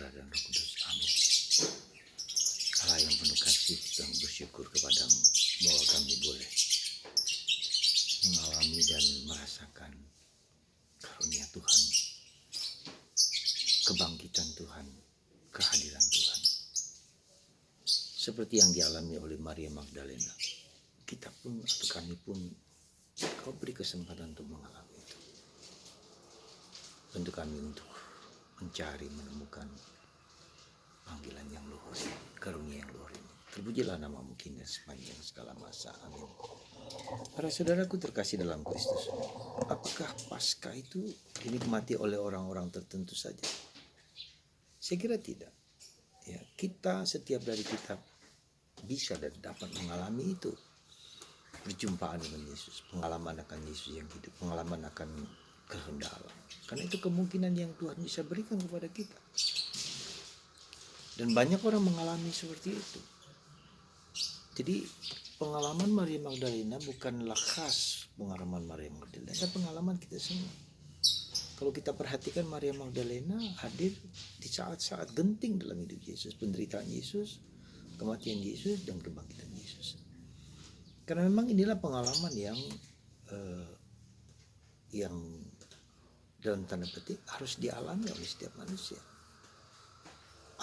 Putra dan Roh Kudus. Amin. Allah yang penuh kasih, kita bersyukur kepadamu bahwa kami boleh mengalami dan merasakan karunia Tuhan, kebangkitan Tuhan, kehadiran Tuhan. Seperti yang dialami oleh Maria Magdalena, kita pun atau kami pun Kau beri kesempatan untuk mengalami itu. Untuk kami untuk mencari, menemukan panggilan yang luhur, karunia yang luhur ini. Terpujilah namamu kini sepanjang segala masa. Amin. Para saudaraku terkasih dalam Kristus, apakah Paskah itu dinikmati oleh orang-orang tertentu saja? Saya kira tidak. Ya, kita setiap dari kita bisa dan dapat mengalami itu. Perjumpaan dengan Yesus, pengalaman akan Yesus yang hidup, pengalaman akan kehendak Allah. Karena itu kemungkinan yang Tuhan bisa berikan kepada kita. Dan banyak orang mengalami seperti itu. Jadi pengalaman Maria Magdalena bukanlah khas pengalaman Maria Magdalena, tapi pengalaman kita semua. Kalau kita perhatikan Maria Magdalena hadir di saat-saat genting dalam hidup Yesus, penderitaan Yesus, kematian Yesus, dan kebangkitan Yesus. Karena memang inilah pengalaman yang dalam tanda petik harus dialami oleh setiap manusia.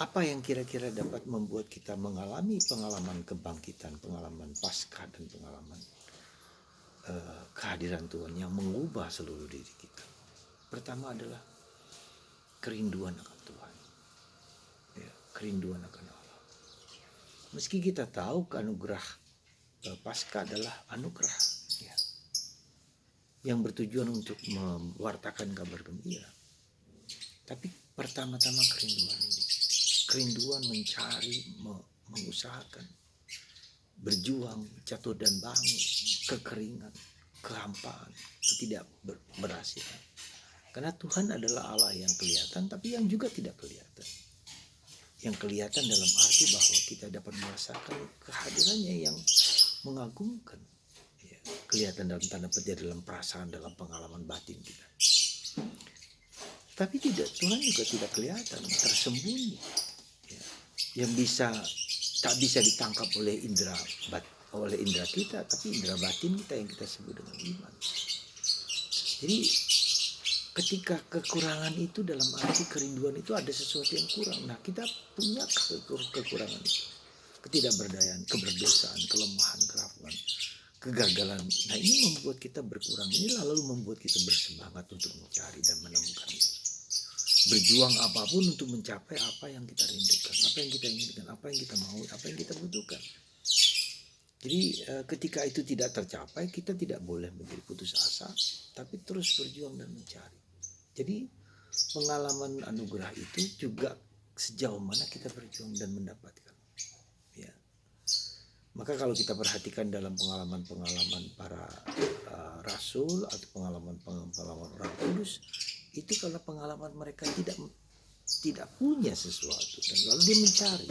Apa yang kira-kira dapat membuat kita mengalami pengalaman kebangkitan, pengalaman Paskah, dan pengalaman kehadiran Tuhan yang mengubah seluruh diri kita? Pertama adalah kerinduan akan Tuhan, ya, kerinduan akan Allah. Meski kita tahu anugerah Paskah adalah anugerah, ya, yang bertujuan untuk mewartakan kabar gembira. Tapi pertama-tama kerinduan ini, kerinduan mencari, mengusahakan, berjuang, jatuh dan bangun, kekeringan, kehampaan, ketidakberhasilan. Karena Tuhan adalah Allah yang kelihatan, tapi yang juga tidak kelihatan. Yang kelihatan dalam arti bahwa kita dapat merasakan kehadirannya yang mengagumkan, ya, kelihatan dalam tanda petik, dalam perasaan, dalam pengalaman batin kita. Tapi Tuhan juga tidak kelihatan, tersembunyi, ya, yang tak bisa ditangkap oleh indera kita, tapi indera batin kita yang kita sebut dengan iman. Jadi ketika kekurangan itu dalam arti kerinduan itu ada sesuatu yang kurang. Nah, kita punya kekurangan itu. Ketidakberdayaan, keberdosaan, kelemahan, kerapuhan, kegagalan. Nah, ini membuat kita berkurang. Ini lalu membuat kita bersemangat untuk mencari dan menemukan itu. Berjuang apapun untuk mencapai apa yang kita rindukan, apa yang kita inginkan, apa yang kita mau, apa yang kita butuhkan. Jadi ketika itu tidak tercapai, kita tidak boleh menjadi putus asa, tapi terus berjuang dan mencari. Jadi pengalaman anugerah itu juga sejauh mana kita berjuang dan mendapatkan. Ya. Maka kalau kita perhatikan dalam pengalaman-pengalaman para rasul atau pengalaman orang kudus, itu kalau pengalaman mereka tidak punya sesuatu dan lalu dia mencari.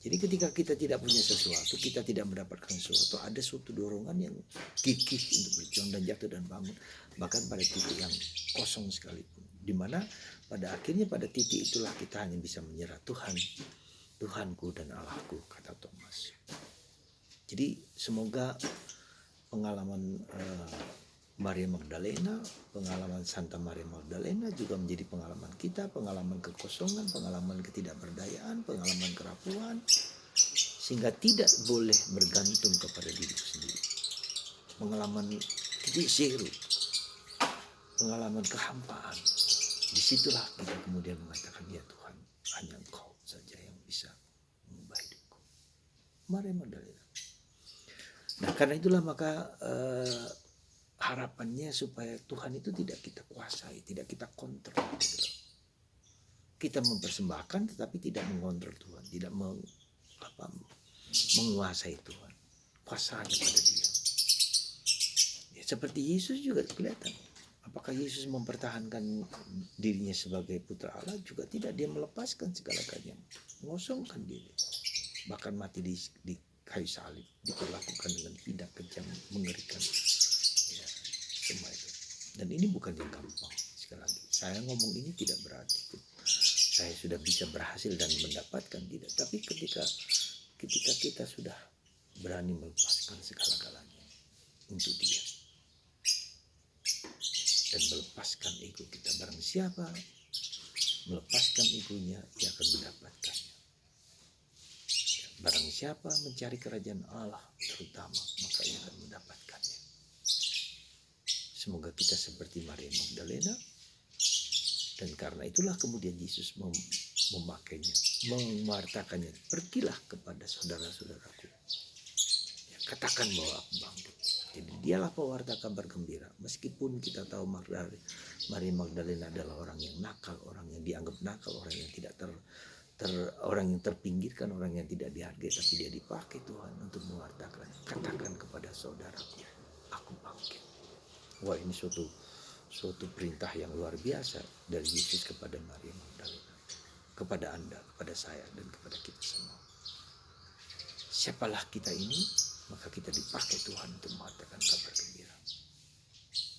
Jadi ketika kita tidak punya sesuatu, kita tidak mendapatkan sesuatu, ada suatu dorongan yang gigih untuk berjuang dan jatuh dan bangun, bahkan pada titik yang kosong sekalipun. Dimana pada akhirnya pada titik itulah kita hanya bisa menyerah, Tuhanku dan Allahku, kata Thomas. Jadi semoga pengalaman Maria Magdalena, pengalaman Santa Maria Magdalena juga menjadi pengalaman kita, pengalaman kekosongan, pengalaman ketidakberdayaan, pengalaman kerapuhan, sehingga tidak boleh bergantung kepada diri sendiri. Pengalaman titik zero, pengalaman kehampaan. Disitulah kita kemudian mengatakan, ya Tuhan, hanya Engkau saja yang bisa mengubah hidupku. Maria Magdalena. Nah, karena itulah maka harapannya supaya Tuhan itu tidak kita kuasai, tidak kita kontrol. Gitu. Kita mempersembahkan tetapi tidak mengontrol Tuhan, tidak menguasai Tuhan. Kuasanya pada Dia. Ya, seperti Yesus juga kelihatan. Apakah Yesus mempertahankan dirinya sebagai putra Allah? Juga tidak. Dia melepaskan segala-galanya, mengosongkan diri, bahkan mati di kayu salib, diperlakukan dengan hina, kejam, mengerikan. Ya, semua itu. Dan ini bukan yang gampang. Sekali lagi, saya ngomong ini tidak berarti saya sudah bisa berhasil dan mendapatkan, tidak. Tapi ketika kita sudah berani melepaskan segala-galanya untuk Dia dan melepaskan ego kita, barang siapa melepaskan egonya, ia akan mendapatkannya. Barang siapa mencari kerajaan Allah terutama, maka ia akan mendapatkannya. Semoga kita seperti Maria Magdalena, dan karena itulah kemudian Yesus memakainya, mewartakannya. Pergilah kepada saudara-saudaraku, ya, katakan bahwa aku bangkit. Jadi dialah pewarta kabar gembira. Meskipun kita tahu Maria Magdalena adalah orang yang nakal, orang yang dianggap nakal, orang yang tidak orang yang terpinggirkan, orang yang tidak dihargai, tapi dia dipakai Tuhan untuk mewartakan. Katakan kepada saudaraku, aku bangkit. Wah, ini suatu perintah yang luar biasa dari Yesus kepada Maria Magdalena, kepada Anda, kepada saya, dan kepada kita semua. Siapalah kita ini, maka kita dipakai Tuhan untuk mengatakan kabar gembira.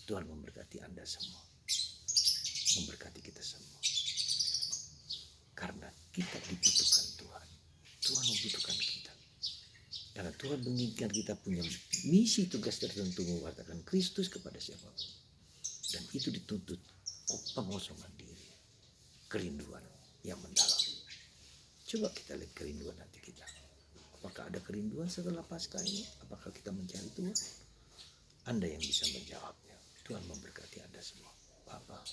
Tuhan memberkati Anda semua, memberkati kita semua. Karena kita dibutuhkan Tuhan. Tuhan membutuhkan kita. Karena Tuhan menginginkan kita punya misi, tugas tertentu mewartakan Kristus kepada siapapun. Dan itu dituntut pengosongan diri, kerinduan yang mendalam. Coba kita lihat kerinduan hati kita. Apakah ada kerinduan setelah Paskah ini? Apakah kita mencari Tuhan? Anda yang bisa menjawabnya. Tuhan memberkati Anda semua. Bapa,